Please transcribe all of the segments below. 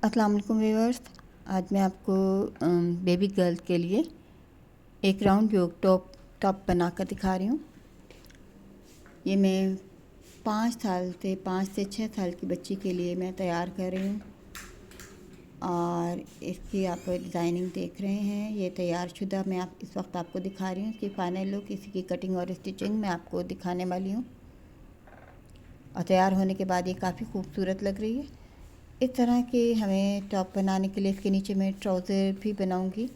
अस्सलाम वालेकुम व्यूअर्स। आज मैं आपको बेबी गर्ल के लिए एक राउंड योक टॉप बनाकर दिखा रही हूँ। ये मैं 5 से 6 साल की बच्ची के लिए मैं तैयार कर रही हूँ और इसकी आप डिज़ाइनिंग देख रहे हैं। ये तैयार शुदा मैं इस वक्त आपको दिखा रही हूँ। इसकी फ़ाइनल लुक, इसकी कटिंग और स्टिचिंग मैं आपको दिखाने वाली हूँ और तैयार होने के बाद ये काफ़ी खूबसूरत लग रही है। इस तरह के हमें टॉप बनाने के लिए इसके नीचे मैं ट्राउज़र भी बनाऊंगी।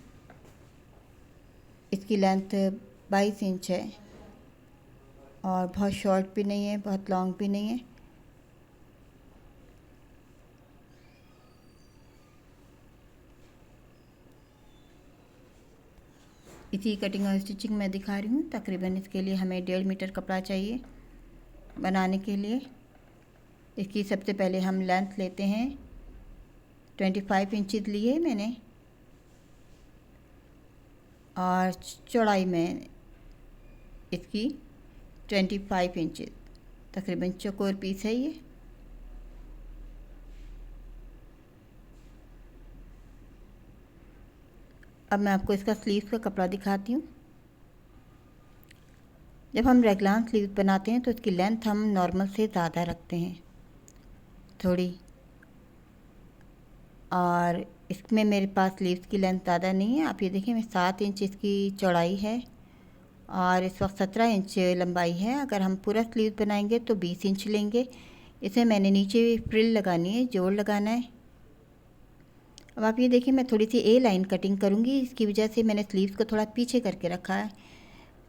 इसकी लेंथ 22 इंच है और बहुत शॉर्ट भी नहीं है, बहुत लॉन्ग भी नहीं है। इसी कटिंग और स्टिचिंग मैं दिखा रही हूँ। तकरीबन इसके लिए हमें 1.5 मीटर कपड़ा चाहिए बनाने के लिए। इसकी सबसे पहले हम लेंथ लेते हैं। 25 इंचज़ लिए मैंने और चौड़ाई में इसकी 25 इंचज़, तकरीबन चौकोर पीस है ये। अब मैं आपको इसका स्लीव्स का कपड़ा दिखाती हूँ। जब हम रेगुलर स्लीव्स बनाते हैं तो इसकी लेंथ हम नॉर्मल से ज़्यादा रखते हैं थोड़ी, और इसमें मेरे पास स्लीव्स की लेंथ ज़्यादा नहीं है। आप ये देखिए, मैं 7 इंच इसकी चौड़ाई है और इस वक्त 17 इंच लंबाई है। अगर हम पूरा स्लीव बनाएंगे तो 20 इंच लेंगे। इसे मैंने नीचे फ्रिल लगानी है, जोड़ लगाना है। अब आप ये देखिए, मैं थोड़ी सी ए लाइन कटिंग करूँगी। इसकी वजह से मैंने स्लीव्स को थोड़ा पीछे करके रखा है।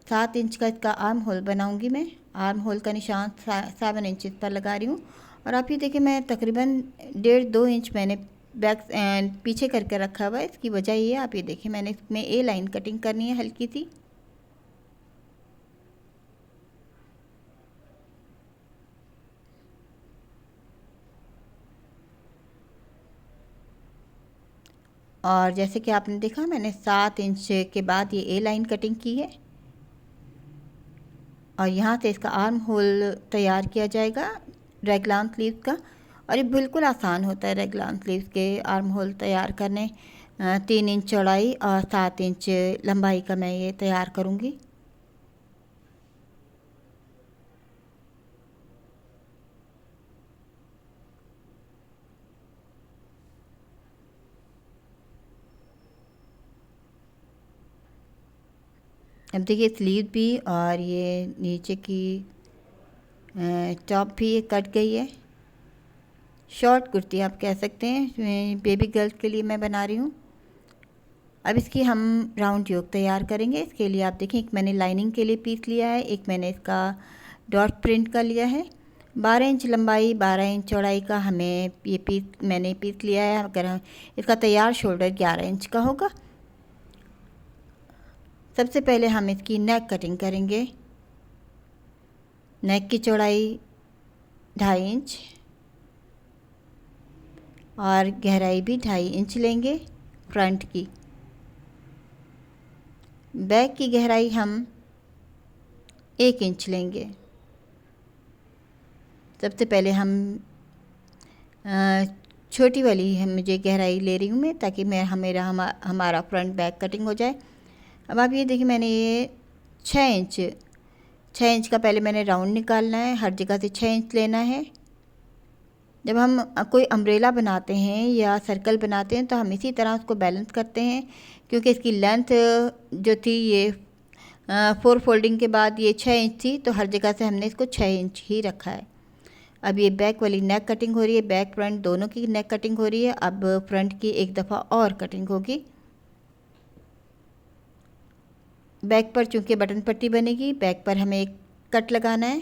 7 इंच का इसका आर्म होल बनाऊँगी मैं। आर्म होल का निशान 7 इंच पर लगा रही हूँ। और आप ये देखिए, मैं तकरीबन 1.5-2 इंच मैंने बैक पीछे करके रखा हुआ है। इसकी वजह ये है, आप ये देखिए, मैंने इसमें ए लाइन कटिंग करनी है हल्की सी। और जैसे कि आपने देखा, मैंने 7 इंच के बाद ये ए लाइन कटिंग की है और यहाँ से इसका आर्म होल तैयार किया जाएगा रेगलान स्लीव्स का। और ये बिल्कुल आसान होता है रेगलान स्लीव्स के आर्म होल तैयार करने। 3 इंच चौड़ाई और 7 इंच लंबाई का मैं ये तैयार करूँगी। अब देखिए, स्लीव भी और ये नीचे की टॉप भी ये कट गई है। शॉर्ट कुर्ती आप कह सकते हैं, बेबी गर्ल्स के लिए मैं बना रही हूँ। अब इसकी हम राउंड योक तैयार करेंगे। इसके लिए आप देखें, एक मैंने लाइनिंग के लिए पीस लिया है, एक मैंने इसका डॉट प्रिंट का लिया है। 12 इंच लंबाई 12 इंच चौड़ाई का हमें ये मैंने पीस लिया है। अगर इसका तैयार शोल्डर 11 इंच का होगा। सबसे पहले हम इसकी नेक कटिंग करेंगे। नेक की चौड़ाई 2.5 इंच और गहराई भी 2.5 इंच लेंगे फ्रंट की। बैक की गहराई हम 1 इंच लेंगे। सबसे पहले हम छोटी वाली मुझे गहराई ले रही हूँ मैं, ताकि हमारा फ्रंट बैक कटिंग हो जाए। अब आप ये देखिए, मैंने ये 6 इंच का पहले मैंने राउंड निकालना है। हर जगह से 6 इंच लेना है। जब हम कोई अम्ब्रेला बनाते हैं या सर्कल बनाते हैं तो हम इसी तरह उसको बैलेंस करते हैं, क्योंकि इसकी लेंथ जो थी ये 4 फोल्डिंग के बाद ये 6 इंच थी, तो हर जगह से हमने इसको 6 इंच ही रखा है। अब ये बैक वाली नेक कटिंग हो रही है, बैक फ्रंट दोनों की नेक कटिंग हो रही है। अब फ्रंट की एक दफ़ा और कटिंग होगी। बैक पर चूँकि बटन पट्टी बनेगी, बैक पर हमें एक कट लगाना है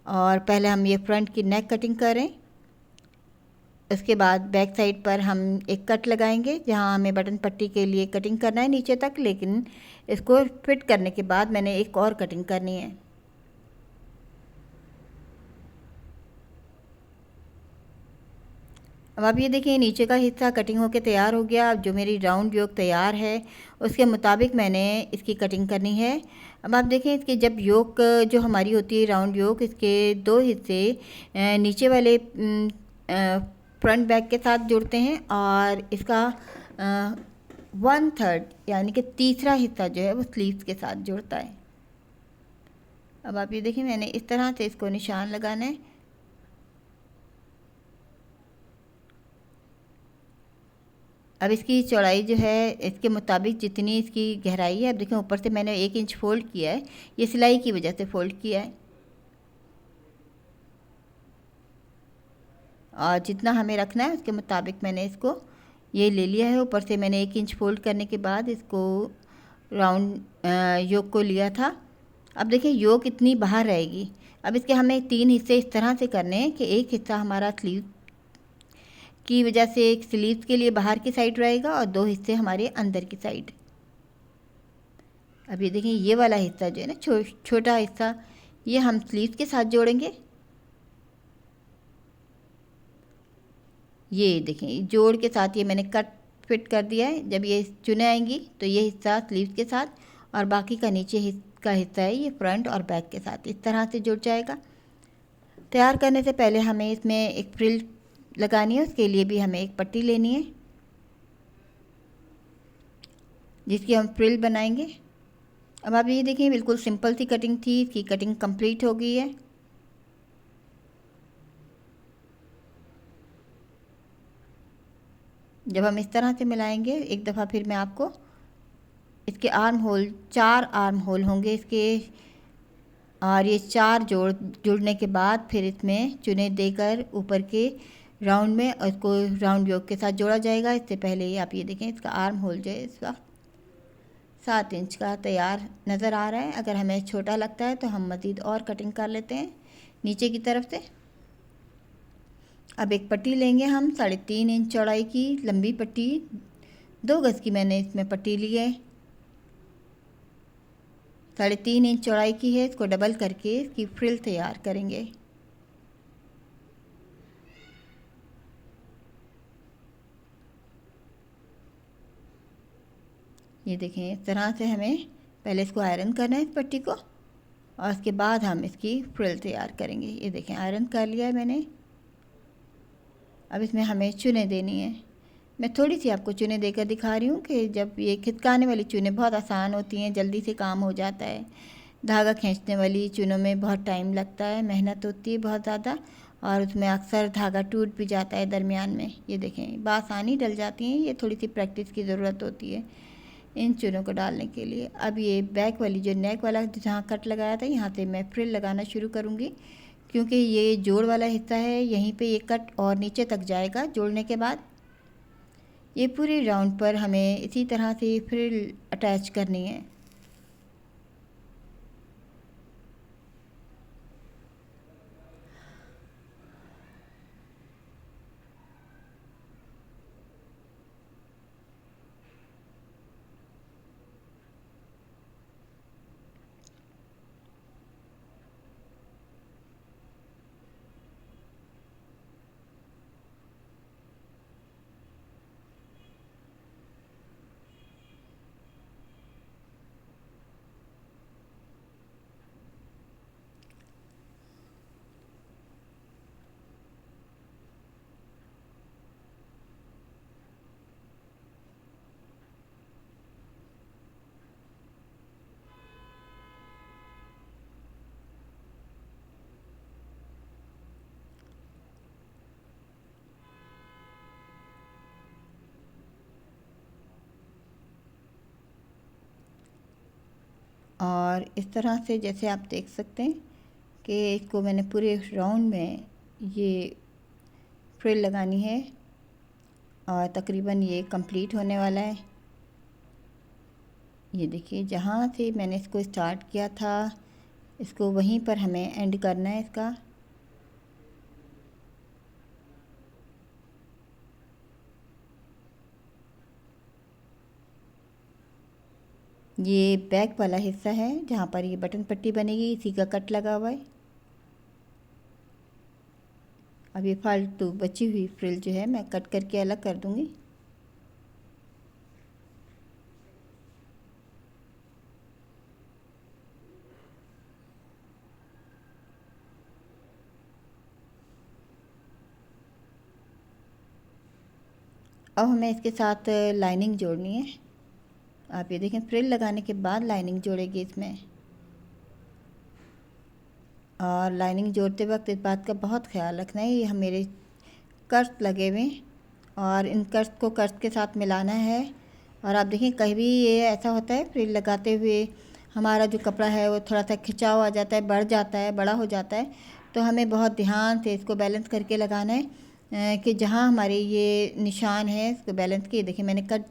और पहले हम ये फ्रंट की नेक कटिंग करें। उसके बाद बैक साइड पर हम एक कट लगाएंगे जहां हमें बटन पट्टी के लिए कटिंग करना है नीचे तक, लेकिन इसको फिट करने के बाद मैंने एक और कटिंग करनी है। अब आप ये देखिए, नीचे का हिस्सा कटिंग होके तैयार हो गया। अब जो मेरी राउंड योक तैयार है उसके मुताबिक मैंने इसकी कटिंग करनी है। अब आप देखें, इसकी जब योक जो हमारी होती है राउंड योक, इसके 2 हिस्से नीचे वाले फ्रंट बैक के साथ जोड़ते हैं और इसका 1/3 यानी कि तीसरा हिस्सा जो है वो स्लीव्स के साथ जुड़ता है। अब आप ये देखिए मैंने इस तरह से इसको निशान लगाना है। अब इसकी चौड़ाई जो है इसके मुताबिक जितनी इसकी गहराई है, अब देखिए ऊपर से मैंने 1 इंच फोल्ड किया है, ये सिलाई की वजह से फोल्ड किया है। और जितना हमें रखना है उसके मुताबिक मैंने इसको ये ले लिया है। ऊपर से मैंने 1 इंच फोल्ड करने के बाद इसको राउंड योक को लिया था। अब देखिए योक इतनी बाहर रहेगी। अब इसके हमें 3 हिस्से इस तरह से करने हैं कि एक हिस्सा हमारा स्लीव की वजह से एक स्लीव्स के लिए बाहर की साइड रहेगा और 2 हिस्से हमारे अंदर की साइड। अब ये देखें ये वाला हिस्सा जो है ना छोटा हिस्सा, ये हम स्लीव्स के साथ जोड़ेंगे। ये देखें जोड़ के साथ ये मैंने कट फिट कर दिया है। जब ये चुने आएंगी तो ये हिस्सा स्लीव्स के साथ और बाकी का नीचे का हिस्सा है ये फ्रंट और बैक के साथ इस तरह से जुड़ जाएगा। तैयार करने से पहले हमें इसमें एक फ्रिल लगानी है, उसके लिए भी हमें एक पट्टी लेनी है जिसकी हम फ्रिल बनाएंगे। अब आप ये देखिए बिल्कुल सिंपल सी कटिंग थी, इसकी कटिंग कंप्लीट हो गई है। जब हम इस तरह से मिलाएंगे एक दफ़ा, फिर मैं आपको इसके आर्म होल 4 आर्म होल होंगे इसके, और ये 4 जुड़ने के बाद फिर इसमें चुने देकर ऊपर के राउंड में और इसको राउंड योक के साथ जोड़ा जाएगा। इससे पहले ही आप ये देखें इसका आर्म होल जो है इस वक्त 7 इंच का तैयार नज़र आ रहा है। अगर हमें छोटा लगता है तो हम मज़ीद और कटिंग कर लेते हैं नीचे की तरफ से। अब एक पट्टी लेंगे हम 3.5 इंच चौड़ाई की लंबी पट्टी, 2 गज़ की मैंने इसमें पट्टी ली है। 3.5 इंच चौड़ाई की है, इसको डबल करके इसकी फ्रिल तैयार करेंगे। ये देखें इस तरह से हमें पहले इसको आयरन करना है इस पट्टी को, और उसके बाद हम इसकी फ्रिल तैयार करेंगे। ये देखें आयरन कर लिया है मैंने। अब इसमें हमें चुने देनी है। मैं थोड़ी सी आपको चुने देकर दिखा रही हूँ कि जब ये खिसकाने वाली चुने बहुत आसान होती हैं, जल्दी से काम हो जाता है। धागा खींचने वाली चुनों में बहुत टाइम लगता है, मेहनत होती है बहुत ज़्यादा, और उसमें अक्सर धागा टूट भी जाता है दरमियान में। ये देखें बआसानी डल जाती हैं, ये थोड़ी सी प्रैक्टिस की ज़रूरत होती है इन चुनों को डालने के लिए। अब ये बैक वाली जो नेक वाला जहाँ कट लगाया था यहाँ से मैं फ्रिल लगाना शुरू करूँगी, क्योंकि ये जोड़ वाला हिस्सा है, यहीं पे ये कट और नीचे तक जाएगा। जोड़ने के बाद ये पूरी राउंड पर हमें इसी तरह से फ्रिल अटैच करनी है। और इस तरह से जैसे आप देख सकते हैं कि इसको मैंने पूरे राउंड में ये फ्रिल लगानी है और तकरीबन ये कंप्लीट होने वाला है। ये देखिए जहाँ से मैंने इसको स्टार्ट किया था इसको वहीं पर हमें एंड करना है इसका। ये बैक वाला हिस्सा है जहाँ पर ये बटन पट्टी बनेगी, इसी का कट लगा हुआ है। अब ये फालतू बची हुई फ्रिल जो है मैं कट करके अलग कर दूँगी। अब हमें इसके साथ लाइनिंग जोड़नी है। आप ये देखें, फ्रिल लगाने के बाद लाइनिंग जोड़ेगी इसमें। और लाइनिंग जोड़ते वक्त इस बात का बहुत ख्याल रखना है, ये मेरे कर्स लगे हुए हैं और इन कर्स को कर्स के साथ मिलाना है। और आप देखें, कहीं भी ये ऐसा होता है फ्रिल लगाते हुए हमारा जो कपड़ा है वो थोड़ा सा खिंचाव आ जाता है, बढ़ जाता है, बड़ा हो जाता है। तो हमें बहुत ध्यान से इसको बैलेंस करके लगाना है कि जहाँ हमारे ये निशान है इसको बैलेंस किए। देखिए मैंने कट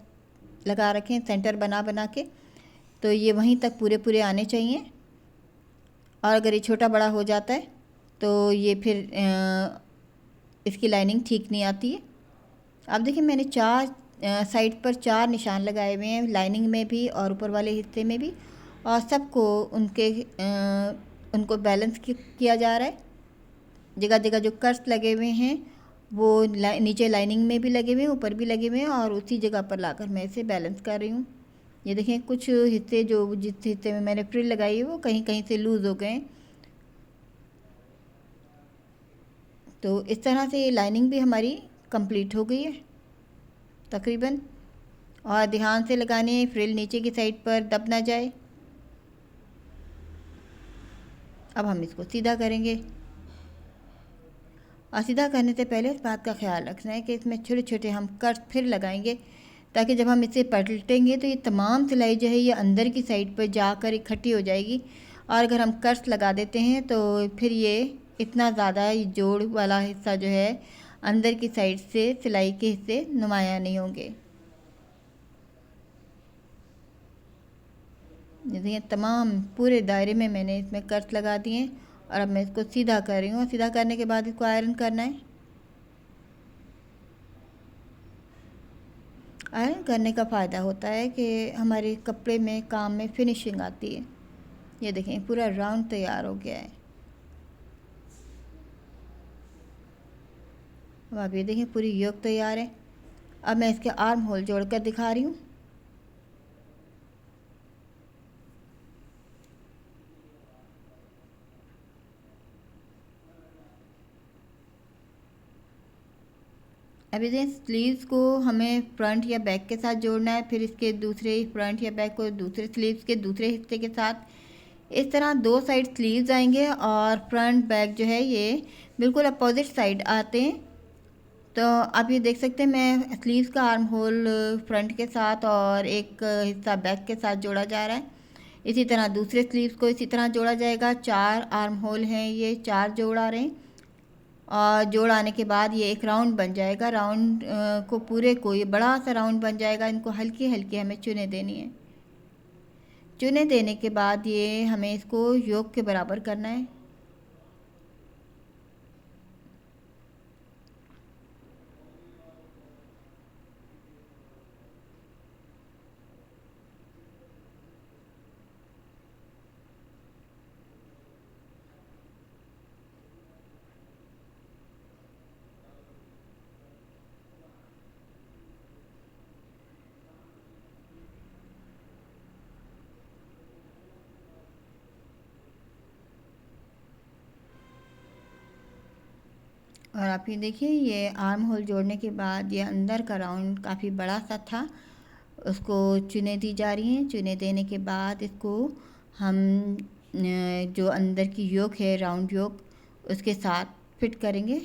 लगा रखे हैं सेंटर बना बना के, तो ये वहीं तक पूरे पूरे आने चाहिए। और अगर ये छोटा बड़ा हो जाता है तो ये फिर इसकी लाइनिंग ठीक नहीं आती है। अब देखिए मैंने चार साइड पर 4 निशान लगाए हुए हैं, लाइनिंग में भी और ऊपर वाले हिस्से में भी, और सबको उनको बैलेंस किया जा रहा है। जगह जगह जो कर्स लगे हुए हैं वो नीचे लाइनिंग में भी लगे हुए हैं, ऊपर भी लगे हुए हैं, और उसी जगह पर लाकर मैं इसे बैलेंस कर रही हूँ। ये देखें, कुछ हिस्से जो जिस हिस्से में मैंने फ्रिल लगाई है वो कहीं कहीं से लूज़ हो गए। तो इस तरह से ये लाइनिंग भी हमारी कंप्लीट हो गई है तकरीबन। और ध्यान से लगानी है, फ्रिल नीचे की साइड पर दब ना जाए। अब हम इसको सीधा करेंगे, और सीधा करने से पहले इस बात का ख्याल रखना है कि इसमें छोटे छोटे हम कट फिर लगाएंगे, ताकि जब हम इसे पलटेंगे तो ये तमाम सिलाई जो है ये अंदर की साइड पर जाकर इकट्ठी हो जाएगी। और अगर हम कट्स लगा देते हैं तो फिर ये इतना ज़्यादा ये जोड़ वाला हिस्सा जो है अंदर की साइड से सिलाई के हिस्से नुमाया नहीं होंगे। जैसे तमाम पूरे दायरे में मैंने इसमें कट्स लगा दिए हैं, और अब मैं इसको सीधा कर रही हूँ। सीधा करने के बाद इसको आयरन करना है। आयरन करने का फ़ायदा होता है कि हमारे कपड़े में काम में फिनिशिंग आती है। ये देखें पूरा राउंड तैयार हो गया है। अब आप ये देखें पूरी योक तैयार है। अब मैं इसके आर्म होल जोड़कर दिखा रही हूँ। अभी देखें, स्लीव्स को हमें फ्रंट या बैक के साथ जोड़ना है, फिर इसके दूसरे फ्रंट या बैक को दूसरे स्लीव्स के दूसरे हिस्से के साथ। इस तरह 2 साइड स्लीव्स आएंगे और फ्रंट बैक जो है ये बिल्कुल अपोजिट साइड आते हैं। तो आप ये देख सकते हैं मैं स्लीव्स का आर्म होल फ्रंट के साथ और एक हिस्सा बैक के साथ जोड़ा जा रहा है। इसी तरह दूसरे स्लीव्स को इसी तरह जोड़ा जाएगा। 4 आर्म होल हैं, ये 4 जोड़ आ रहे हैं, और जोड़ आने के बाद ये एक राउंड बन जाएगा। राउंड को पूरे को ये बड़ा सा राउंड बन जाएगा। इनको हल्की हल्की हमें चुने देनी है। चुने देने के बाद ये हमें इसको योक के बराबर करना है। और आप ये देखिए, ये आर्म होल जोड़ने के बाद ये अंदर का राउंड काफ़ी बड़ा सा था, उसको चुने दी जा रही हैं। चुने देने के बाद इसको हम जो अंदर की योक है राउंड योक उसके साथ फिट करेंगे।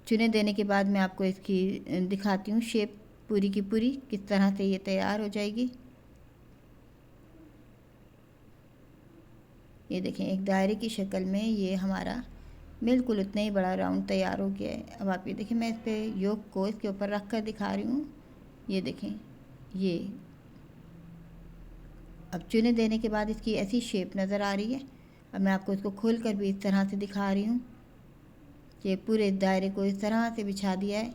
चुने देने के बाद मैं आपको इसकी दिखाती हूँ शेप पूरी की पूरी किस तरह से ये तैयार हो जाएगी। ये देखें, एक दायरे की शक्ल में ये हमारा बिल्कुल उतना ही बड़ा राउंड तैयार हो गया है। अब आप ये देखें, मैं इस पर योक को इसके ऊपर रख कर दिखा रही हूँ। ये देखें, ये अब चुने देने के बाद इसकी ऐसी शेप नज़र आ रही है। अब मैं आपको इसको खोल कर भी इस तरह से दिखा रही हूँ कि पूरे दायरे को इस तरह से बिछा दिया है,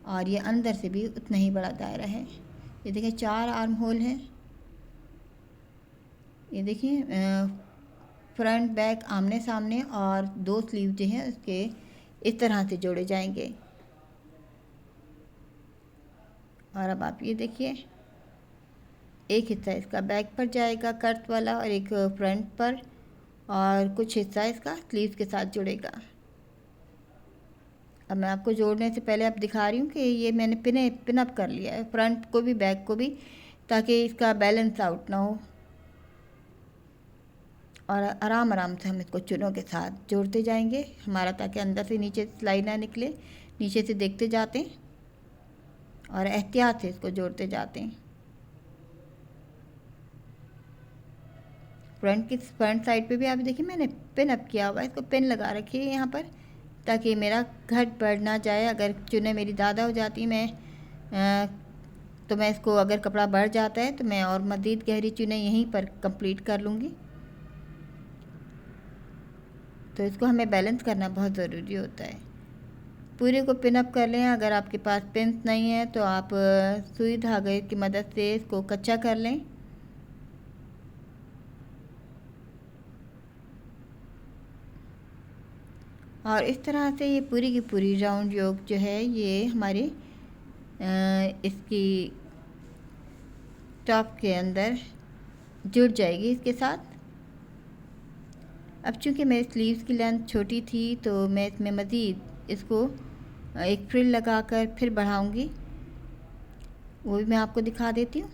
और ये अंदर से भी उतना ही बड़ा दायरा है। ये देखें 4 आर्म होल हैं। ये देखिए फ्रंट बैक आमने सामने, और 2 स्लीव जो हैं उसके इस तरह से जोड़े जाएंगे। और अब आप ये देखिए, एक हिस्सा इसका बैक पर जाएगा कट वाला और एक फ्रंट पर, और कुछ हिस्सा इसका स्लीव के साथ जुड़ेगा। अब मैं आपको जोड़ने से पहले अब दिखा रही हूँ कि ये मैंने पिन अप कर लिया है, फ्रंट को भी बैक को भी, ताकि इसका बैलेंस आउट ना हो। और आराम आराम से हम इसको चुनों के साथ जोड़ते जाएंगे हमारा, ताकि अंदर से नीचे सिलाई ना निकले। नीचे से देखते जाते हैं और एहतियात से इसको जोड़ते जाते हैं। फ्रंट साइड पे भी आप देखिए मैंने पिन अप किया हुआ है, इसको पिन लगा रखी है यहाँ पर, ताकि मेरा घट बढ़ ना जाए। अगर चुने मेरी ज़्यादा हो जाती तो मैं इसको, अगर कपड़ा बढ़ जाता है तो मैं और मज़ीद गहरी चुने यहीं पर कंप्लीट कर लूँगी। तो इसको हमें बैलेंस करना बहुत ज़रूरी होता है। पूरे को पिन अप कर लें। अगर आपके पास पिन्स नहीं है तो आप सुई धागे की मदद से इसको कच्चा कर लें। और इस तरह से ये पूरी की पूरी राउंड योक जो है ये हमारी इसकी टॉप के अंदर जुड़ जाएगी इसके साथ। अब चूँकि मेरे स्लीव्स की लेंथ छोटी थी तो मैं इसमें मज़ीद इसको एक फ्रिल लगाकर फिर बढ़ाऊंगी, वो भी मैं आपको दिखा देती हूँ।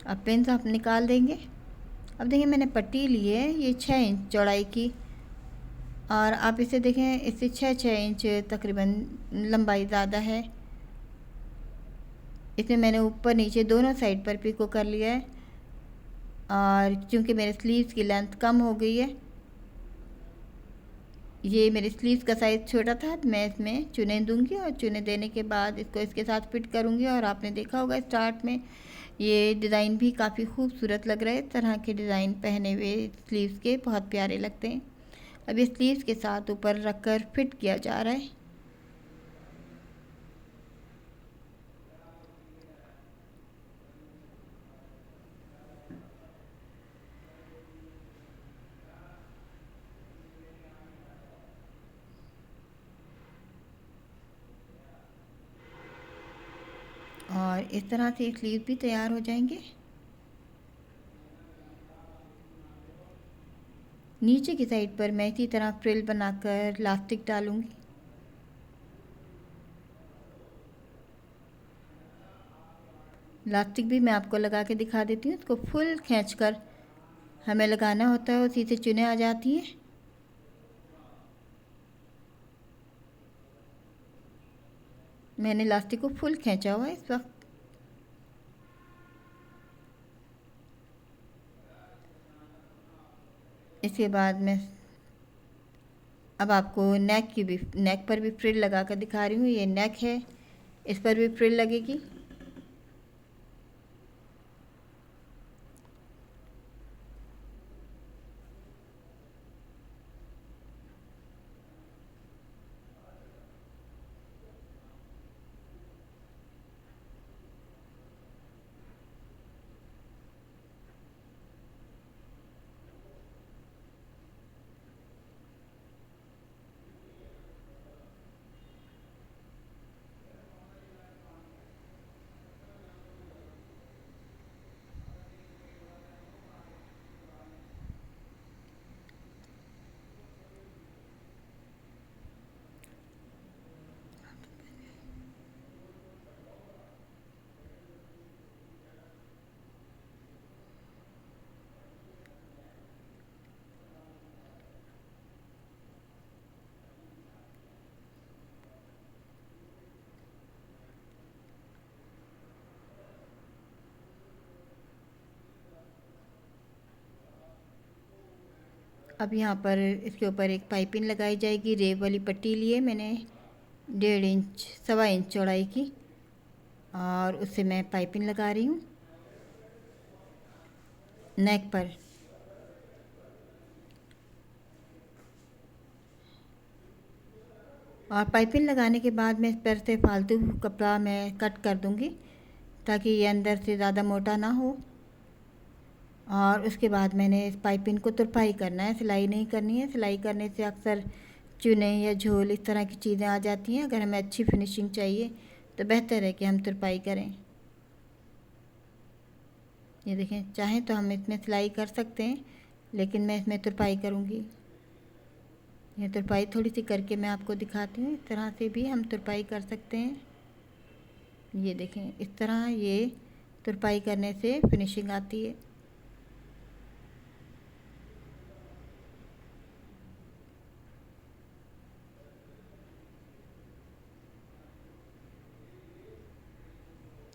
अब पिन्स आप निकाल देंगे। अब देखिए मैंने पट्टी ली है ये 6 इंच चौड़ाई की, और आप इसे देखें इससे 6 इंच तकरीबन लंबाई ज़्यादा है। इसमें मैंने ऊपर नीचे दोनों साइड पर पिको कर लिया है। और चूँकि मेरे स्लीव्स की लेंथ कम हो गई है, ये मेरे स्लीव्स का साइज़ छोटा था, तो मैं इसमें चुने दूंगी और चुने देने के बाद इसको इसके साथ फिट करूंगी। और आपने देखा होगा स्टार्ट में ये डिज़ाइन भी काफ़ी खूबसूरत लग रहा है। इस तरह के डिज़ाइन पहने हुए स्लीव्स के बहुत प्यारे लगते हैं। अब ये स्लीव्स के साथ ऊपर रख कर फिट किया जा रहा है। और इस तरह से स्लीव भी तैयार हो जाएंगे। नीचे की साइड पर मैं इसी तरह फ्रिल बनाकर इलास्टिक डालूंगी। इलास्टिक भी मैं आपको लगा के दिखा देती हूँ। इसको फुल खींचकर हमें लगाना होता है, उसी से चुने आ जाती हैं। मैंने इलास्टिक को फुल खींचा हुआ है इस वक्त। इसके बाद मैं अब आपको नेक पर भी फ्रिल लगा कर दिखा रही हूँ। ये नेक है, इस पर भी फ्रिल लगेगी। अब यहाँ पर इसके ऊपर एक पाइपिंग लगाई जाएगी। रेब वाली पट्टी लिए मैंने 1.5 इंच 1.25 इंच चौड़ाई की, और उससे मैं पाइपिंग लगा रही हूँ नेक पर। और पाइपिंग लगाने के बाद मैं इस पर से फालतू कपड़ा मैं कट कर दूँगी, ताकि ये अंदर से ज़्यादा मोटा ना हो। और उसके बाद मैंने इस पाइपिंग को तुरपाई करना है, सिलाई नहीं करनी है। सिलाई करने से अक्सर चुने या झोल इस तरह की चीज़ें आ जाती हैं। अगर हमें अच्छी फिनिशिंग चाहिए तो बेहतर है कि हम तुरपाई करें। ये देखें, चाहें तो हम इसमें सिलाई कर सकते हैं, लेकिन मैं इसमें तुरपाई करूँगी। ये तुरपाई थोड़ी सी करके मैं आपको दिखाती हूँ। इस तरह से भी हम तुरपाई कर सकते हैं। ये देखें, इस तरह ये तुरपाई करने से फिनिशिंग आती है।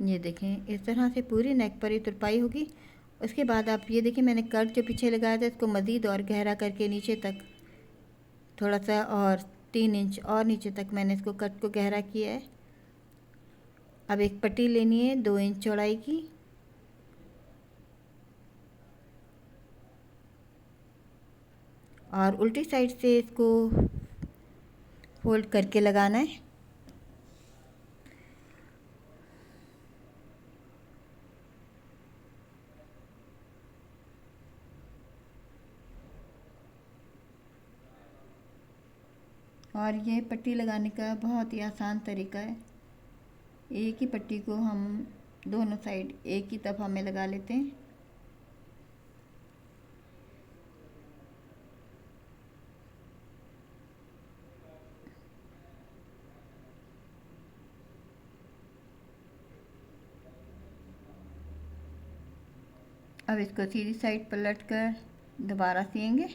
ये देखें, इस तरह से पूरी नेक पर ही तुरपाई होगी। उसके बाद आप ये देखिए, मैंने कट जो पीछे लगाया था इसको मज़ीद और गहरा करके नीचे तक थोड़ा सा और 3 इंच और नीचे तक मैंने इसको कट को गहरा किया है। अब एक पट्टी लेनी है 2 इंच चौड़ाई की, और उल्टी साइड से इसको फोल्ड करके लगाना है। और ये पट्टी लगाने का बहुत ही आसान तरीका है। एक ही पट्टी को हम दोनों साइड एक ही दफ़ा में लगा लेते हैं। अब इसको सीधी साइड पलट कर दोबारा सिएंगे।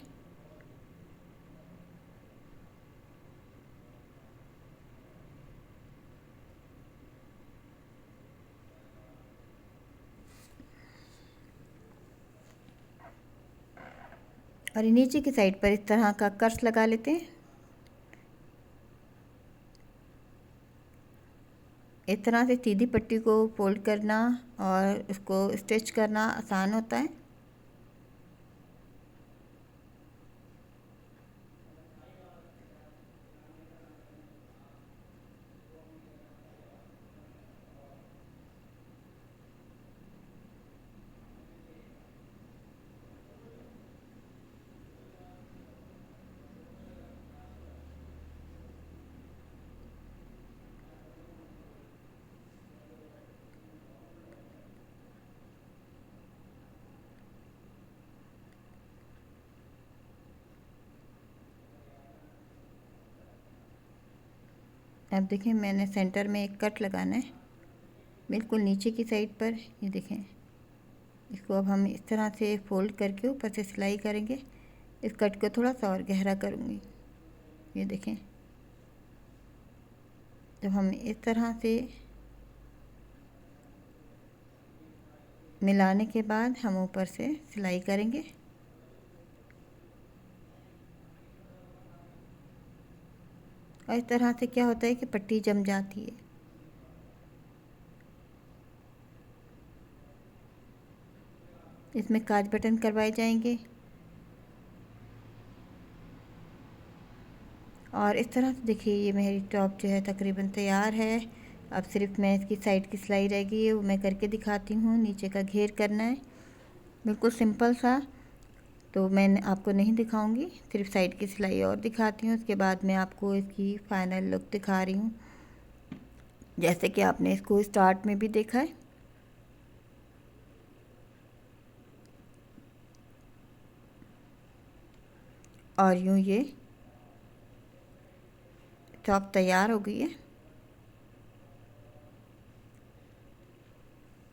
और नीचे की साइड पर इस तरह का कर्स लगा लेते हैं। इस तरह से सीधी पट्टी को फोल्ड करना और उसको स्टिच करना आसान होता है। अब देखें, मैंने सेंटर में एक कट लगाना है बिल्कुल नीचे की साइड पर। ये देखें, इसको अब हम इस तरह से फोल्ड करके ऊपर से सिलाई करेंगे। इस कट को थोड़ा सा और गहरा करूँगी। ये देखें, जब हम इस तरह से मिलाने के बाद हम ऊपर से सिलाई करेंगे। और इस तरह से क्या होता है कि पट्टी जम जाती है। इसमें काज बटन करवाए जाएंगे। और इस तरह से देखिए, ये मेरी टॉप जो है तकरीबन तैयार है। अब सिर्फ मैं इसकी साइड की सिलाई रह गई है, वो मैं करके दिखाती हूँ। नीचे का घेर करना है, बिल्कुल सिंपल सा। तो मैं आपको नहीं दिखाऊंगी, सिर्फ साइड की सिलाई और दिखाती हूँ। उसके बाद मैं आपको इसकी फ़ाइनल लुक दिखा रही हूँ, जैसे कि आपने इसको स्टार्ट में भी देखा है। और यूँ ये टॉप तैयार हो गई है।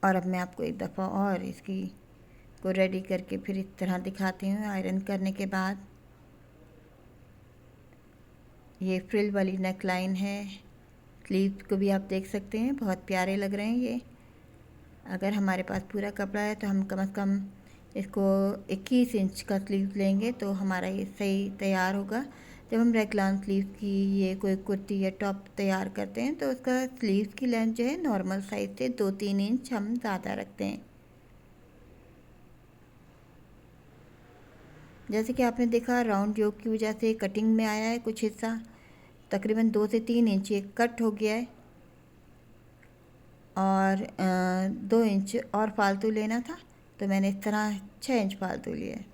और अब मैं आपको एक दफ़ा और इसकी को रेडी करके फिर इस तरह दिखाती हूँ। आयरन करने के बाद ये फ्रिल वाली नेक लाइन है। स्लीव को भी आप देख सकते हैं, बहुत प्यारे लग रहे हैं ये। अगर हमारे पास पूरा कपड़ा है तो हम कम से कम इसको 21 इंच का स्लीव लेंगे तो हमारा ये सही तैयार होगा। जब हम रेगलान स्लीव की ये कोई कुर्ती या टॉप तैयार करते हैं तो उसका स्लीव की लेंथ जो है नॉर्मल साइज़ से 2-3 इंच हम ज़्यादा रखते हैं। जैसे कि आपने देखा, राउंड योक की वजह से कटिंग में आया है कुछ हिस्सा, तकरीबन 2 से 3 इंच ये कट हो गया है। और 2 इंच और फालतू लेना था तो मैंने इस तरह 6 इंच फालतू लिया है।